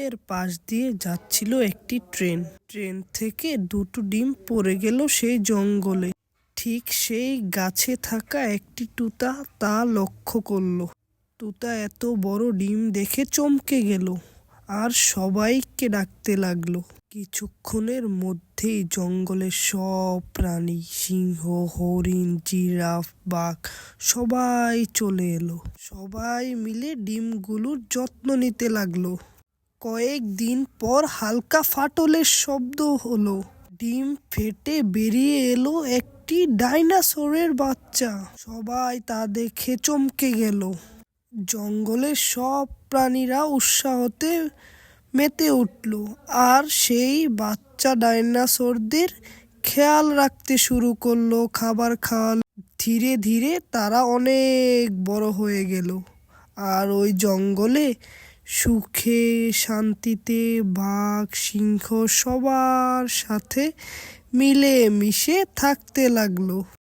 জঙ্গলের পাশ দিয়ে যাচ্ছিল একটি ট্রেন। ট্রেন থেকে দুটো ডিম পড়ে গেল সেই জঙ্গলে। ঠিক সেই গাছে থাকা একটি তুতা তা লক্ষ্য করলো। তুতা এত বড় ডিম দেখে চমকে গেল আর সবাইকে ডাকতে লাগলো। কিছুক্ষণের মধ্যেই জঙ্গলের সব প্রাণী, সিংহ, হরিণ, জিরাফ, বাঘ সবাই চলে এলো। সবাই মিলে ডিমগুলোর যত্ন নিতে লাগলো। কয়েকদিন পর হালকা ফাটলের শব্দ হলো। ডিম ফেটে বেরিয়ে এলো একটি ডাইনোসরের বাচ্চা। সবাই তা দেখে চমকে গেল। জঙ্গলের সব প্রাণীরা উৎসাহতে মেতে উঠল আর সেই বাচ্চা ডাইনোসরদের খেয়াল রাখতে শুরু করলো, খাবার খাওয়ালো। ধীরে ধীরে তারা অনেক বড় হয়ে গেল আর ওই জঙ্গলে সুখে শান্তিতে বাঘ, সিংহ সবার সাথে মিলে মিশে থাকতে লাগলো।